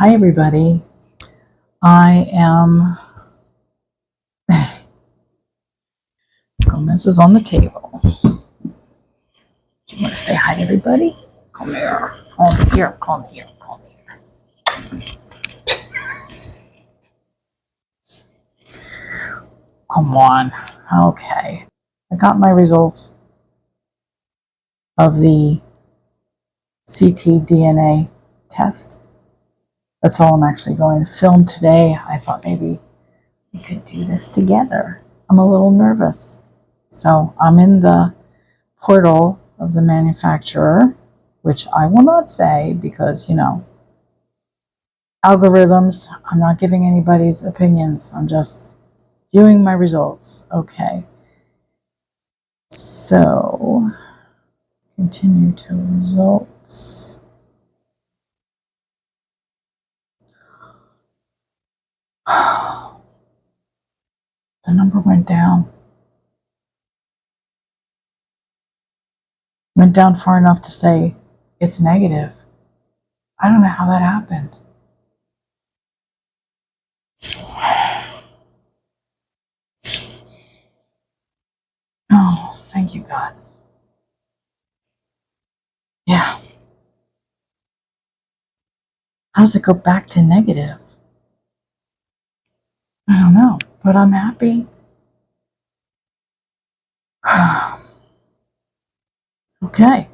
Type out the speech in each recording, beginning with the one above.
Hi, everybody. I am. Gomez is on the table. Do you want to say hi to everybody? Come here. Come here. Come here. Come here. Come on. Okay. I got my results of the CTdna test. That's all I'm actually going to film today. I thought maybe we could do this together. I'm a little nervous. So I'm in the portal of the manufacturer, which I will not say because, algorithms, I'm not giving anybody's opinions. I'm just viewing my results. Okay. So, continue to results. The number went down. Went down far enough to say it's negative. I don't know how that happened. Oh, thank you, God. Yeah. How does it go back to negative? I don't know, but I'm happy. Okay.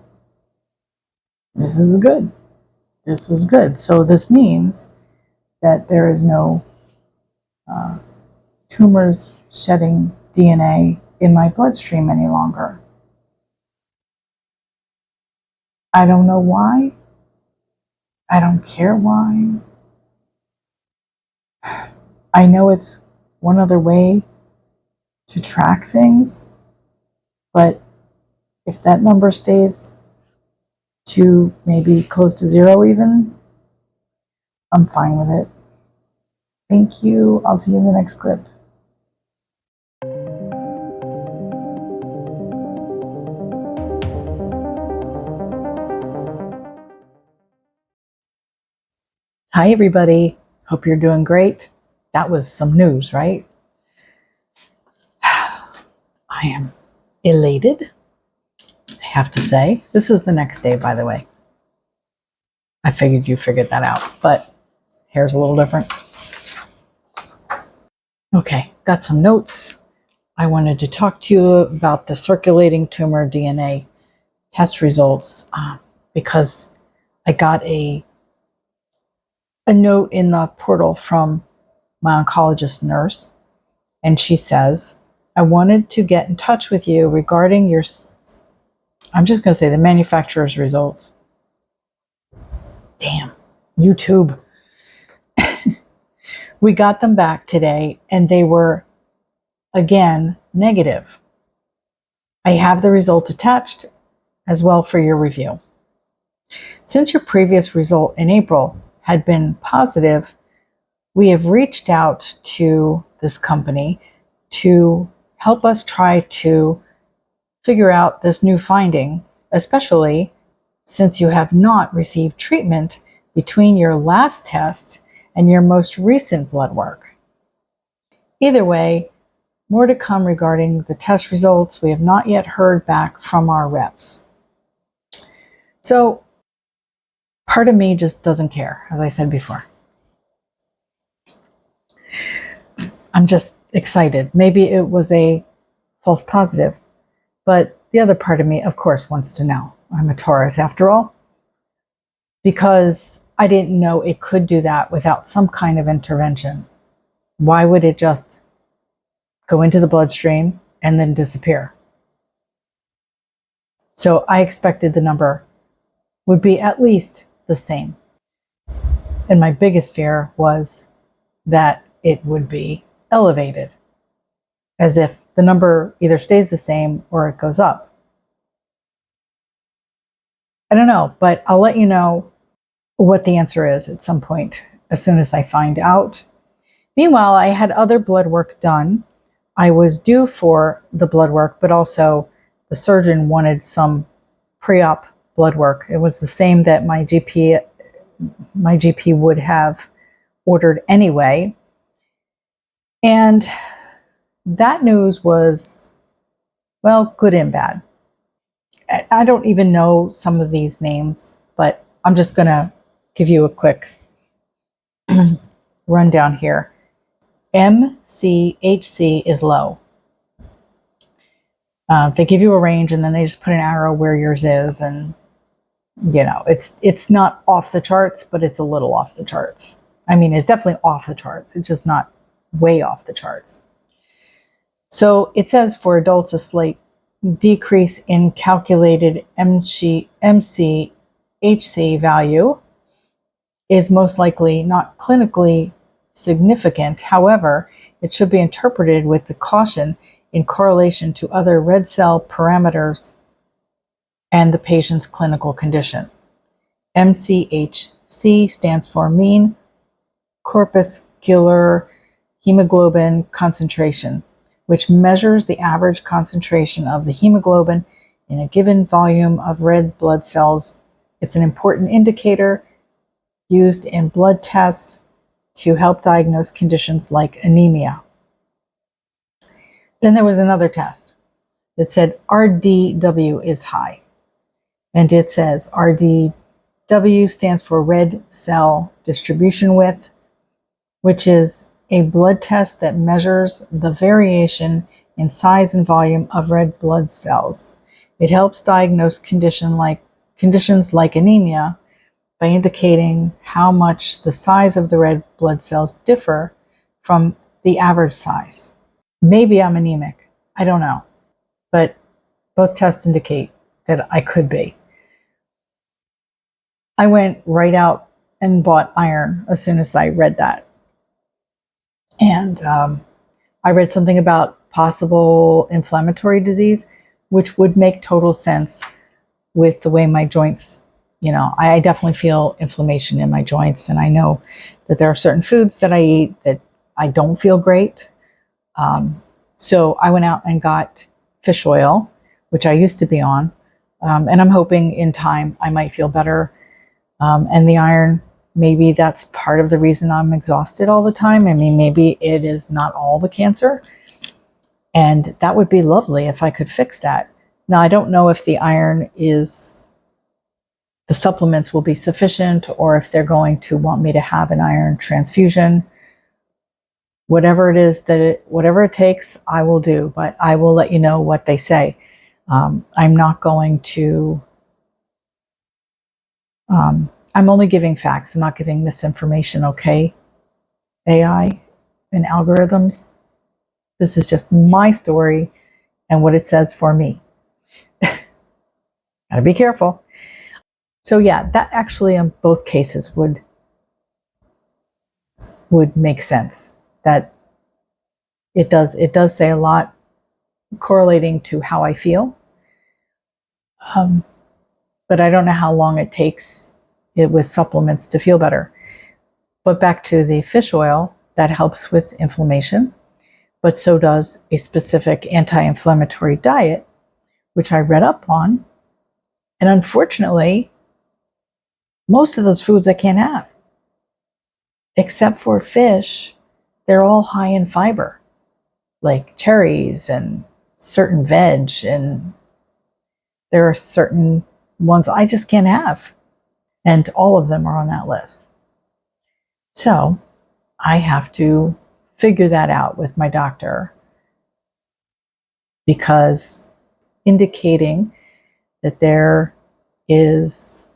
This is good. This is good. So this means that there is no tumors shedding DNA in my bloodstream any longer. I don't know why. I don't care why. I know it's one other way to track things, but if that number stays to maybe close to zero even, I'm fine with it. Thank you. I'll see you in the next clip. Hi, everybody. Hope you're doing great. That was some news, right? I am elated, I have to say. This is the next day, by the way. I figured you figured that out, but hair's a little different. Okay, got some notes. I wanted to talk to you about the circulating tumor DNA test results because I got a note in the portal from my oncologist nurse, and she says, I wanted to get in touch with you regarding your, I'm just going to say the manufacturer's results. Damn, YouTube. We got them back today, and they were, again, negative. I have the results attached as well for your review. Since your previous result in April had been positive, we have reached out to this company to help us try to figure out this new finding, especially since you have not received treatment between your last test and your most recent blood work. Either way, more to come regarding the test results. We have not yet heard back from our reps. So part of me just doesn't care, as I said before. I'm just excited. Maybe it was a false positive, but the other part of me, of course, wants to know. I'm a Taurus after all, because I didn't know it could do that without some kind of intervention. Why would it just go into the bloodstream and then disappear? So I expected the number would be at least the same. And my biggest fear was that it would be elevated, as if the number either stays the same or it goes up. I don't know, but I'll let you know what the answer is at some point as soon as I find out. Meanwhile, I had other blood work done. I was due for the blood work, but also the surgeon wanted some pre-op blood work. It was the same that my GP my GP would have ordered anyway. And that news was, well, good and bad. I don't even know some of these names, but I'm just going to give you a quick rundown here. MCHC is low. They give you a range and then they just put an arrow where yours is, and it's not off the charts, but it's a little off the charts. I mean, it's definitely off the charts. It's just not way off the charts. So it says for adults, a slight decrease in calculated MCHC value is most likely not clinically significant. However, it should be interpreted with the caution in correlation to other red cell parameters and the patient's clinical condition. MCHC stands for mean corpuscular hemoglobin concentration, which measures the average concentration of the hemoglobin in a given volume of red blood cells. It's an important indicator used in blood tests to help diagnose conditions like anemia. Then there was another test that said RDW is high. And it says RDW stands for red cell distribution width, which is a blood test that measures the variation in size and volume of red blood cells. It helps diagnose conditions like anemia by indicating how much the size of the red blood cells differ from the average size. Maybe I'm anemic. I don't know. But both tests indicate that I could be. I went right out and bought iron as soon as I read that. And I read something about possible inflammatory disease, which would make total sense with the way my joints, I definitely feel inflammation in my joints. And I know that there are certain foods that I eat that I don't feel great. So I went out and got fish oil, which I used to be on. And I'm hoping in time I might feel better. And the iron, maybe that's part of the reason I'm exhausted all the time. I mean, maybe it is not all the cancer. And that would be lovely if I could fix that. Now, I don't know if the supplements will be sufficient, or if they're going to want me to have an iron transfusion. Whatever it is, whatever it takes, I will do, but I will let you know what they say. I'm not going to, I'm only giving facts. I'm not giving misinformation, okay? AI and algorithms. This is just my story and what it says for me. Gotta be careful. So yeah, that actually in both cases would make sense. That it does say a lot correlating to how I feel. But I don't know how long it takes it with supplements to feel better. But back to the fish oil, that helps with inflammation, but so does a specific anti-inflammatory diet, which I read up on. And unfortunately, most of those foods I can't have. Except for fish, they're all high in fiber, like cherries and certain veg, and there are certain ones I just can't have. And all of them are on that list. So I have to figure that out with my doctor, because indicating that there is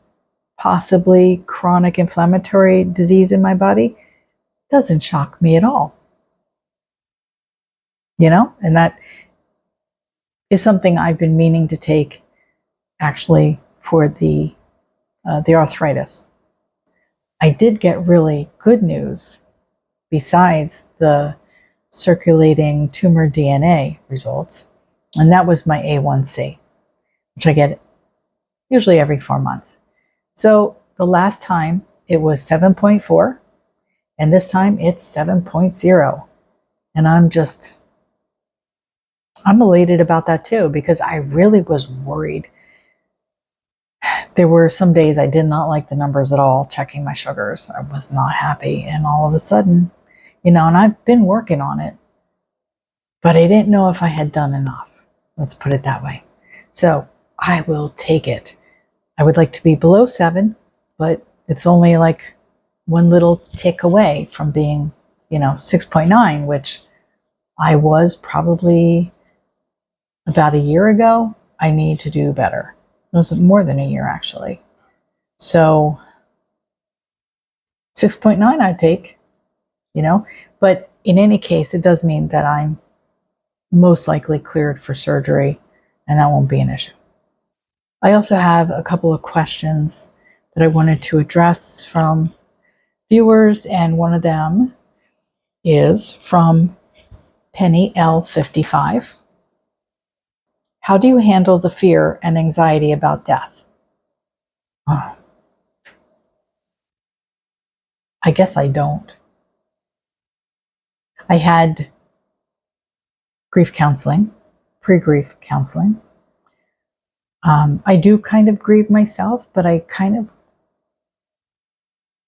possibly chronic inflammatory disease in my body doesn't shock me at all. And that is something I've been meaning to take actually for the arthritis. I did get really good news besides the circulating tumor DNA results, and that was my A1C, which I get usually every 4 months. So the last time it was 7.4, and this time it's 7.0. And I'm elated about that too, because I really was worried there were some days I did not like the numbers at all, checking my sugars. I was not happy. And all of a sudden, and I've been working on it, but I didn't know if I had done enough. Let's put it that way. So I will take it. I would like to be below 7, but it's only like one little tick away from being, 6.9, which I was probably about a year ago. I need to do better. It was more than a year, actually. So 6.9 I'd take, but in any case, it does mean that I'm most likely cleared for surgery, and that won't be an issue. I also have a couple of questions that I wanted to address from viewers, and one of them is from Penny L55. How do you handle the fear and anxiety about death? Oh, I guess I don't. I had grief counseling, pre-grief counseling. I do kind of grieve myself, but I kind of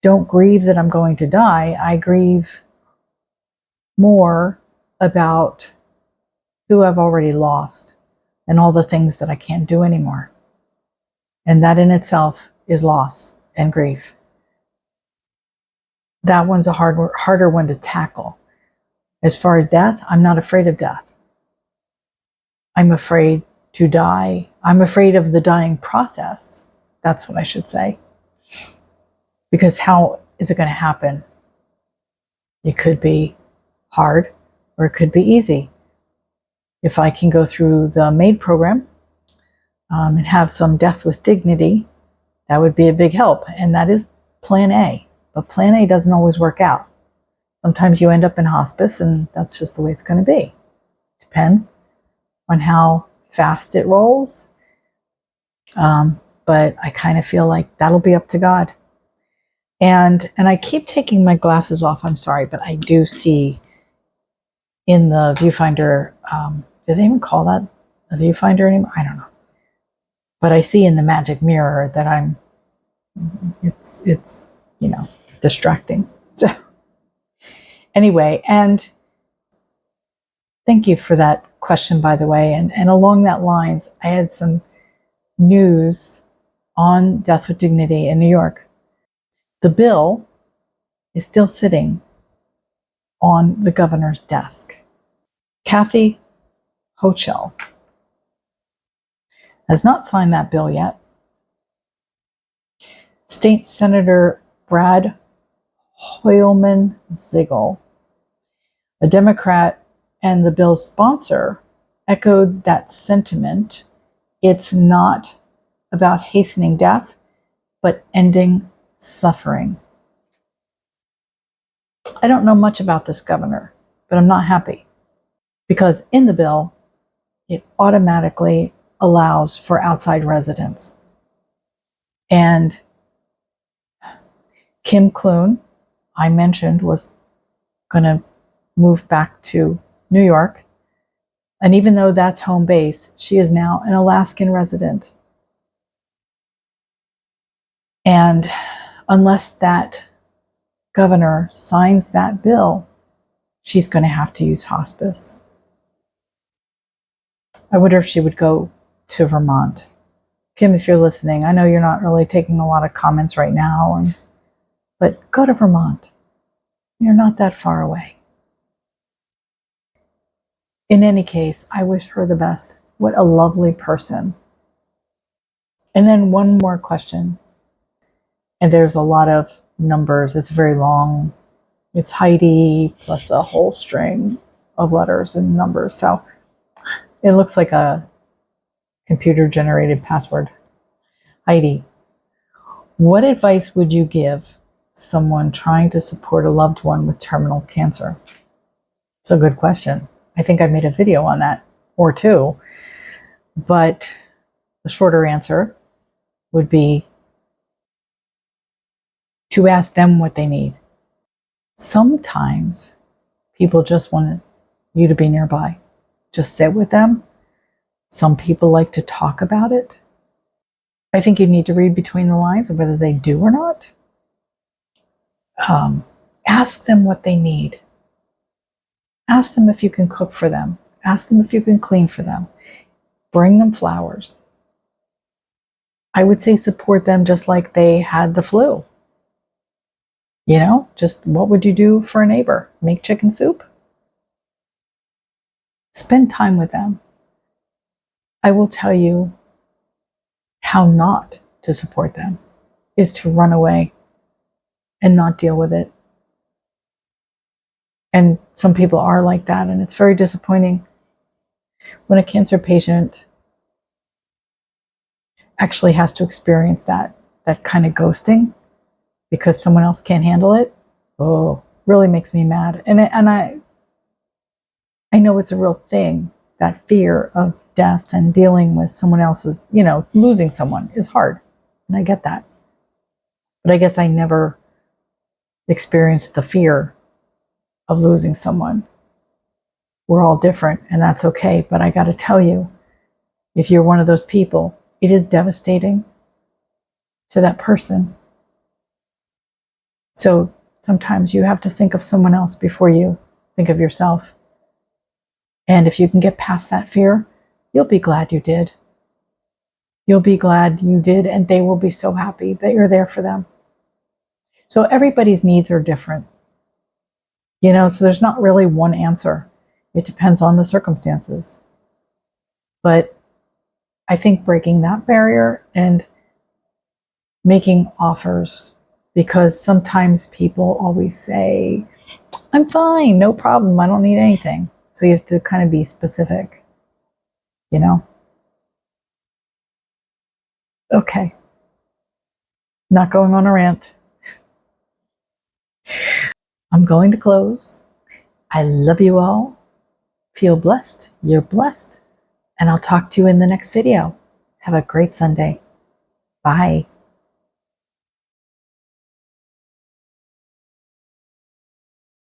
don't grieve that I'm going to die. I grieve more about who I've already lost and all the things that I can't do anymore. And that in itself is loss and grief. That one's a harder one to tackle. As far as death, I'm not afraid of death. I'm afraid to die. I'm afraid of the dying process. That's what I should say. Because how is it going to happen? It could be hard or it could be easy. If I can go through the MAID program and have some death with dignity, that would be a big help. And that is plan A. But plan A doesn't always work out. Sometimes you end up in hospice, and that's just the way it's going to be. Depends on how fast it rolls. But I kind of feel like that'll be up to God. And I keep taking my glasses off. I'm sorry, but I do see in the viewfinder, do they even call that a viewfinder anymore? I don't know. But I see in the magic mirror that it's distracting. So anyway, and thank you for that question, by the way. And along that lines, I had some news on death with dignity in New York. The bill is still sitting on the governor's desk. Kathy Hochul has not signed that bill yet. State Senator Brad Hoylman-Ziegel, a Democrat and the bill's sponsor, echoed that sentiment. It's not about hastening death, but ending suffering. I don't know much about this governor, but I'm not happy because in the bill, it automatically allows for outside residence. And Kim Clune, I mentioned, was going to move back to New York. And even though that's home base, she is now an Alaskan resident. And unless that governor signs that bill, she's going to have to use hospice. I wonder if she would go to Vermont. Kim, if you're listening, I know you're not really taking a lot of comments right now, but go to Vermont. You're not that far away. In any case, I wish her the best. What a lovely person. And then one more question. And there's a lot of numbers. It's very long. It's Heidi plus a whole string of letters and numbers. So it looks like a computer-generated password. Heidi, what advice would you give someone trying to support a loved one with terminal cancer? It's a good question. I think I made a video on that, or two. But the shorter answer would be to ask them what they need. Sometimes people just want you to be nearby. Just sit with them. Some people like to talk about it. I think you need to read between the lines of whether they do or not. Ask them what they need. Ask them if you can cook for them. Ask them if you can clean for them. Bring them flowers. I would say support them just like they had the flu. You know, just what would you do for a neighbor? Make chicken soup? Spend time with them. I will tell you how not to support them is to run away and not deal with it. And some people are like that, and it's very disappointing when a cancer patient actually has to experience that kind of ghosting because someone else can't handle it. Oh, really makes me mad. And I know it's a real thing. That fear of death and dealing with someone else's, losing someone is hard. And I get that. But I guess I never experienced the fear of losing someone. We're all different, and that's okay. But I got to tell you, if you're one of those people, it is devastating to that person. So sometimes you have to think of someone else before you think of yourself. And if you can get past that fear, you'll be glad you did. You'll be glad you did, and they will be so happy that you're there for them. So everybody's needs are different. So there's not really one answer. It depends on the circumstances. But I think breaking that barrier and making offers, because sometimes people always say, I'm fine, no problem, I don't need anything. So you have to kind of be specific, Okay. Not going on a rant. I'm going to close. I love you all. Feel blessed. You're blessed. And I'll talk to you in the next video. Have a great Sunday. Bye.